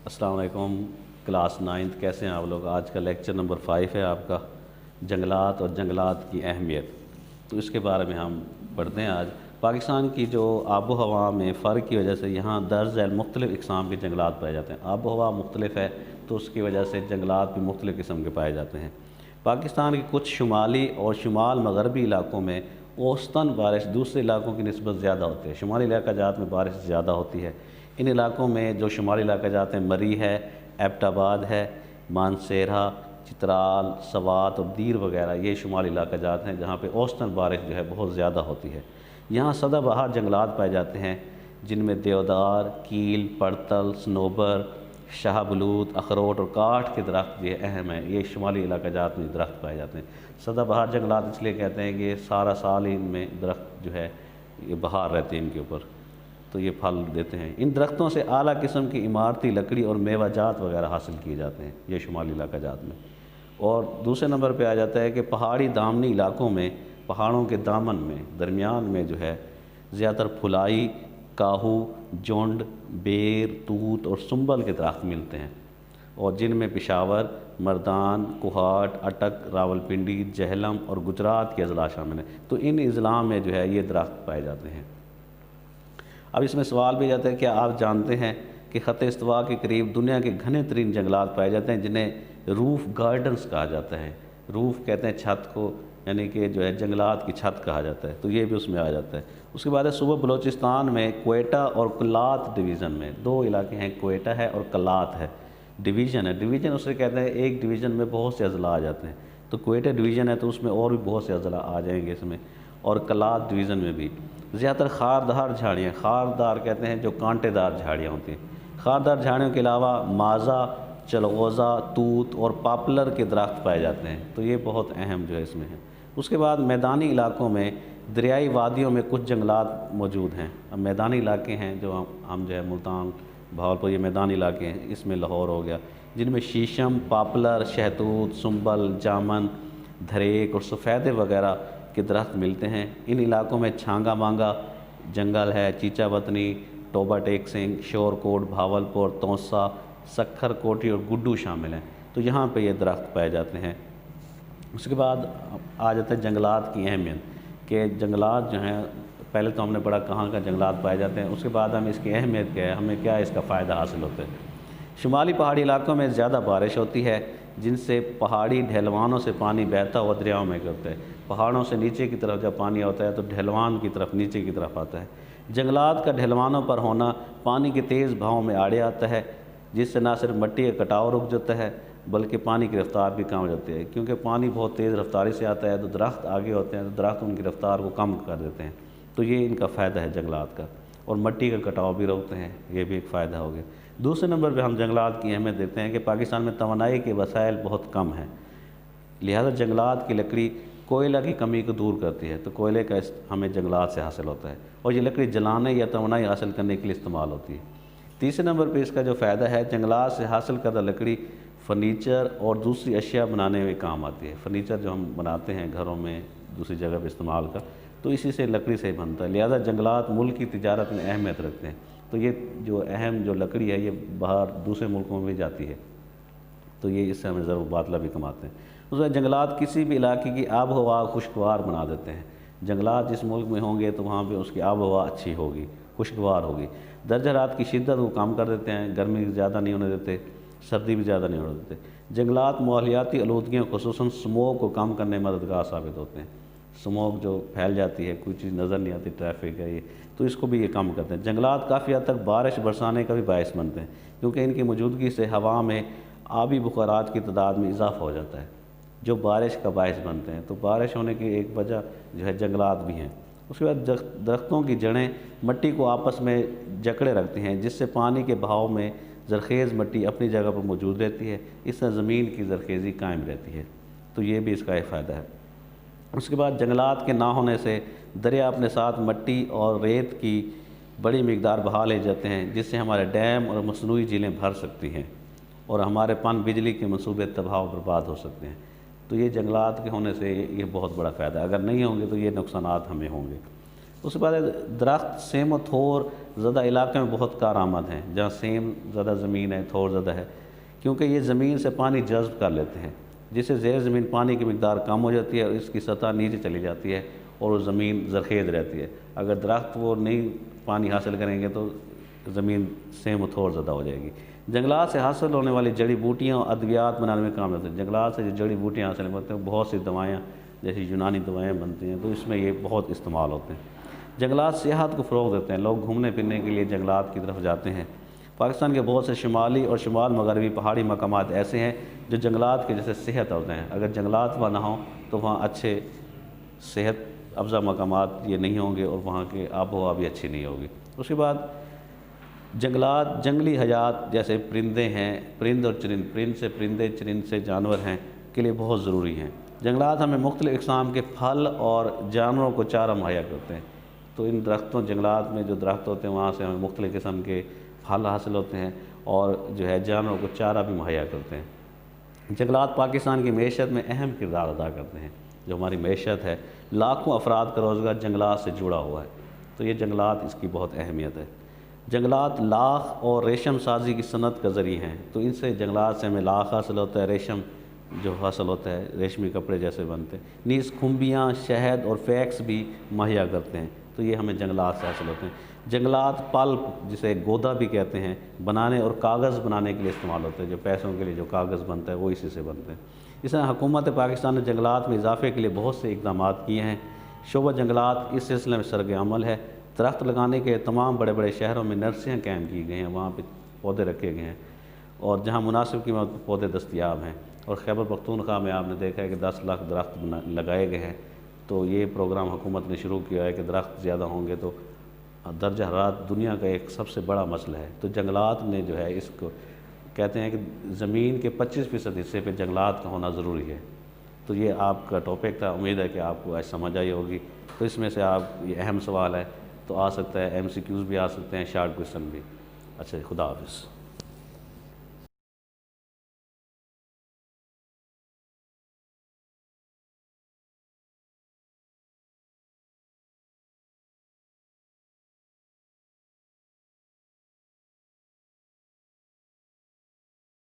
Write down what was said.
السلام علیکم کلاس 9 کیسے ہیں آپ لوگ؟ آج کا لیکچر نمبر 5 ہے آپ کا، جنگلات اور جنگلات کی اہمیت۔ تو اس کے بارے میں ہم پڑھتے ہیں آج۔ پاکستان کی جو آب و ہوا میں فرق کی وجہ سے یہاں درج ذیل مختلف اقسام کے جنگلات پائے جاتے ہیں۔ آب و ہوا مختلف ہے تو اس کی وجہ سے جنگلات بھی مختلف قسم کے پائے جاتے ہیں۔ پاکستان کے کچھ شمالی اور شمال مغربی علاقوں میں اوسطاً بارش دوسرے علاقوں کی نسبت زیادہ ہوتی ہے۔ شمالی علاقہ جات میں بارش زیادہ ہوتی ہے۔ ان علاقوں میں جو شمالی علاقہ جات ہیں، مری ہے، ایبٹ آباد ہے، مانسیرہ، چترال، سوات اور دیر وغیرہ، یہ شمالی علاقہ جات ہیں جہاں پہ اوسطاً بارش جو ہے بہت زیادہ ہوتی ہے۔ یہاں سدا بہار جنگلات پائے جاتے ہیں جن میں دیودار، کیل، پڑتل، سنوبر، شاہ بلوط، اخروٹ اور کاٹھ کے درخت یہ اہم ہیں۔ یہ شمالی علاقہ جات میں درخت پائے جاتے ہیں۔ سدا بہار جنگلات اس لیے کہتے ہیں کہ یہ سارا سال ان میں درخت جو ہے یہ بہار رہتے ہیں ان کے اوپر، تو یہ پھل دیتے ہیں۔ ان درختوں سے اعلیٰ قسم کی عمارتی لکڑی اور میوہ جات وغیرہ حاصل کیے جاتے ہیں یہ شمالی علاقہ جات میں۔ اور دوسرے نمبر پہ آ جاتا ہے کہ پہاڑی دامنی علاقوں میں، پہاڑوں کے دامن میں درمیان میں جو ہے زیادہ تر پھلائی، کاہو، جونڈ، بیر، توت اور سنبل کے درخت ملتے ہیں، اور جن میں پشاور، مردان، کوہاٹ، اٹک، راولپنڈی، جہلم اور گجرات کے اضلاع شامل ہیں۔ تو ان اضلاع میں جو ہے یہ درخت پائے جاتے ہیں۔ اب اس میں سوال بھی جاتا ہے کہ آپ جانتے ہیں کہ خط استوا کے قریب دنیا کے گھنے ترین جنگلات پائے جاتے ہیں جنہیں روف گارڈنز کہا جاتا ہے۔ روف کہتے ہیں چھت کو، یعنی کہ جو ہے جنگلات کی چھت کہا جاتا ہے، تو یہ بھی اس میں آ جاتا ہے۔ اس کے بعد ہے صوبہ بلوچستان میں کوئٹہ اور کلات ڈویژن میں، دو علاقے ہیں، کوئٹہ ہے اور کلات ہے۔ ڈویژن ہے، ڈویژن اسے کہتے ہیں ایک ڈویژن میں بہت سے اضلاع آ جاتے ہیں، تو کوئٹہ ڈویژن ہے تو اس میں اور بھی بہت سے اضلاع آ جائیں گے اس میں، اور کلات ڈویژن میں بھی۔ زیادہ تر خاردار جھاڑیاں، خاردار کہتے ہیں جو کانٹے دار جھاڑیاں ہوتی ہیں۔ خاردار جھاڑیوں کے علاوہ مازا، چلغوزہ، توت اور پاپلر کے درخت پائے جاتے ہیں، تو یہ بہت اہم جو ہے اس میں ہے۔ اس کے بعد میدانی علاقوں میں دریائی وادیوں میں کچھ جنگلات موجود ہیں۔ اب میدانی علاقے ہیں جو ہم جو ہے ملتان، بہاولپور، یہ میدانی علاقے ہیں، اس میں لاہور ہو گیا، جن میں شیشم، پاپلر، شہتوت، سنبل، جامن، دھریک اور سفیدے وغیرہ کے درخت ملتے ہیں۔ ان علاقوں میں چھانگا مانگا جنگل ہے، چیچا وطنی، ٹوبا ٹیک سنگھ، شور کوٹ، بھاولپور، توسا، سکھر کوٹی اور گڈو شامل ہیں، تو یہاں پہ یہ درخت پائے جاتے ہیں۔ اس کے بعد آ جاتے ہیں جنگلات کی اہمیت، کہ جنگلات جو ہیں پہلے تو ہم نے پڑھا کہاں کا جنگلات پائے جاتے ہیں، اس کے بعد ہم اس کی اہمیت کیا ہے، ہمیں کیا اس کا فائدہ حاصل ہوتا ہے۔ شمالی پہاڑی علاقوں میں زیادہ بارش ہوتی ہے جن سے پہاڑی ڈھلوانوں سے پانی بہتا ہوا دریاؤں میں کرتا ہے۔ پہاڑوں سے نیچے کی طرف جب پانی ہوتا ہے تو ڈھلوان کی طرف، نیچے کی طرف آتا ہے۔ جنگلات کا ڈھلوانوں پر ہونا پانی کے تیز بہاؤ میں آڑے آتا ہے، جس سے نہ صرف مٹی کا کٹاؤ رک جاتا ہے بلکہ پانی کی رفتار بھی کم ہو جاتی ہے، کیونکہ پانی بہت تیز رفتاری سے آتا ہے تو درخت آگے ہوتے ہیں تو درخت ان کی رفتار کو کم کر دیتے ہیں، تو یہ ان کا فائدہ ہے جنگلات کا، اور مٹی کا کٹاؤ بھی روکتے ہیں، یہ بھی ایک فائدہ ہو گیا۔ دوسرے نمبر پہ ہم جنگلات کی اہمیت دیکھتے ہیں کہ پاکستان میں توانائی کے وسائل بہت کم ہیں، لہذا جنگلات کی لکڑی کوئلہ کی کمی کو دور کرتی ہے، تو کوئلے کا ہمیں جنگلات سے حاصل ہوتا ہے، اور یہ لکڑی جلانے یا توانائی حاصل کرنے کے لیے استعمال ہوتی ہے۔ تیسرے نمبر پہ اس کا جو فائدہ ہے، جنگلات سے حاصل کردہ لکڑی فرنیچر اور دوسری اشیاء بنانے میں کام آتی ہے۔ فرنیچر جو ہم بناتے ہیں گھروں میں، دوسری جگہ پہ استعمال کا، تو اسی سے لکڑی سے ہی بنتا ہے، لہذا جنگلات ملک کی تجارت میں اہمیت رکھتے ہیں، تو یہ جو اہم جو لکڑی ہے یہ باہر دوسرے ملکوں میں بھی جاتی ہے، تو یہ اس سے ہمیں ضرور باطلہ بھی کماتے ہیں۔ اس میں جنگلات کسی بھی علاقے کی آب و ہوا خوشگوار بنا دیتے ہیں۔ جنگلات جس ملک میں ہوں گے تو وہاں پہ اس کی آب و ہوا اچھی ہوگی، خوشگوار ہوگی۔ درجہ حرارت کی شدت کو کم کر دیتے ہیں، گرمی زیادہ نہیں ہونے دیتے، سردی بھی زیادہ نہیں ہونے دیتے۔ جنگلات ماحولیاتی آلودگیوں خصوصاً اسموگ کو کم کرنے میں مددگار ثابت ہوتے ہیں۔ اسموگ جو پھیل جاتی ہے، کوئی چیز نظر نہیں آتی، ٹریفک ہے یہ، تو اس کو بھی یہ کم کرتے ہیں۔ جنگلات کافی حد تک بارش برسانے کا بھی باعث بنتے ہیں، کیونکہ ان کی موجودگی سے ہوا میں آبی بخارات کی تعداد میں اضافہ ہو جاتا ہے جو بارش کا باعث بنتے ہیں، تو بارش ہونے کی ایک وجہ جو ہے جنگلات بھی ہیں۔ اس کے بعد درختوں کی جڑیں مٹی کو آپس میں جکڑے رکھتی ہیں، جس سے پانی کے بہاؤ میں زرخیز مٹی اپنی جگہ پر موجود رہتی ہے، اس سے زمین کی زرخیزی قائم رہتی ہے، تو یہ بھی اس کا ایک فائدہ ہے۔ اس کے بعد جنگلات کے نہ ہونے سے دریا اپنے ساتھ مٹی اور ریت کی بڑی مقدار بہا لے جاتے ہیں، جس سے ہمارے ڈیم اور مصنوعی جھیلیں بھر سکتی ہیں اور ہمارے پن بجلی کے منصوبے تباہ و برباد ہو سکتے ہیں، تو یہ جنگلات کے ہونے سے یہ بہت بڑا فائدہ ہے، اگر نہیں ہوں گے تو یہ نقصانات ہمیں ہوں گے۔ اس کے بعد درخت سیم و تھور زدہ علاقے میں بہت کارآمد ہیں، جہاں سیم زدہ زمین ہے، تھور زدہ ہے، کیونکہ یہ زمین سے پانی جذب کر لیتے ہیں، جس سے زیر زمین پانی کی مقدار کم ہو جاتی ہے اور اس کی سطح نیچے چلی جاتی ہے اور وہ زمین زرخیز رہتی ہے۔ اگر درخت وہ نہیں پانی حاصل کریں گے تو زمین سیم و تھور زدہ ہو جائے گی۔ جنگلات سے حاصل ہونے والی جڑی بوٹیاں اور ادویات بنانے میں کام آتے ہیں۔ جنگلات سے جو جڑی بوٹیاں حاصل ہوتے ہیں بہت سی دوائیاں جیسی یونانی دوائیں بنتی ہیں، تو اس میں یہ بہت استعمال ہوتے ہیں۔ جنگلات سیاحت کو فروغ دیتے ہیں، لوگ گھومنے پھرنے کے لیے جنگلات کی طرف جاتے ہیں۔ پاکستان کے بہت سے شمالی اور شمال مغربی پہاڑی مقامات ایسے ہیں جو جنگلات کے جیسے صحت ہوتے ہیں، اگر جنگلات وہاں نہ ہوں تو وہاں اچھے صحت افزا مقامات یہ نہیں ہوں گے اور وہاں کی آب و ہوا بھی اچھی نہیں ہوگی۔ اس کے بعد جنگلات جنگلی حیات جیسے پرندے ہیں، پرند اور چرند، پرند سے پرندے، چرند سے جانور ہیں، کے لیے بہت ضروری ہیں۔ جنگلات ہمیں مختلف اقسام کے پھل اور جانوروں کو چارہ مہیا کرتے ہیں، تو ان درختوں جنگلات میں جو درخت ہوتے ہیں وہاں سے ہمیں مختلف قسم کے پھل حاصل ہوتے ہیں اور جو ہے جانوروں کو چارہ بھی مہیا کرتے ہیں۔ جنگلات پاکستان کی معیشت میں اہم کردار ادا کرتے ہیں۔ جو ہماری معیشت ہے، لاکھوں افراد کا روزگار جنگلات سے جڑا ہوا ہے، تو یہ جنگلات اس کی بہت اہمیت ہے۔ جنگلات لاکھ اور ریشم سازی کی صنعت کا ذریعہ ہیں، تو ان سے جنگلات سے ہمیں لاکھ حاصل ہوتا ہے، ریشم جو حاصل ہوتا ہے، ریشمی کپڑے جیسے بنتے ہیں، نیز کھمبیاں، شہد اور فیکس بھی مہیا کرتے ہیں، تو یہ ہمیں جنگلات سے حاصل ہوتے ہیں۔ جنگلات پلپ جسے گودا بھی کہتے ہیں بنانے اور کاغذ بنانے کے لیے استعمال ہوتے ہیں، جو پیسوں کے لیے جو کاغذ بنتا ہے وہ اسی سے بنتے ہیں۔ اس طرح حکومت پاکستان نے جنگلات میں اضافے کے لیے بہت سے اقدامات کیے ہیں۔ شعبہ جنگلات اس سلسلے میں سرگرم عمل ہے۔ درخت لگانے کے تمام بڑے بڑے شہروں میں نرسریاں قائم کی گئی ہیں، وہاں پہ پودے رکھے گئے ہیں اور جہاں مناسب قیمت پر پودے دستیاب ہیں۔ اور خیبر پختونخوا میں آپ نے دیکھا ہے کہ 10 لاکھ درخت لگائے گئے ہیں، تو یہ پروگرام حکومت نے شروع کیا ہے کہ درخت زیادہ ہوں گے تو درجہ حرارت دنیا کا ایک سب سے بڑا مسئلہ ہے، تو جنگلات نے جو ہے اس کو کہتے ہیں کہ زمین کے 25% حصے پہ جنگلات کا ہونا ضروری ہے۔ تو یہ آپ کا ٹاپک تھا، امید ہے کہ آپ کو آج سمجھ آئی ہوگی۔ تو اس میں سے آپ یہ اہم سوال ہے تو آ سکتا ہے، MCQs بھی آ سکتے ہیں، شارٹ کوئسچن بھی۔ اچھا، خدا حافظ۔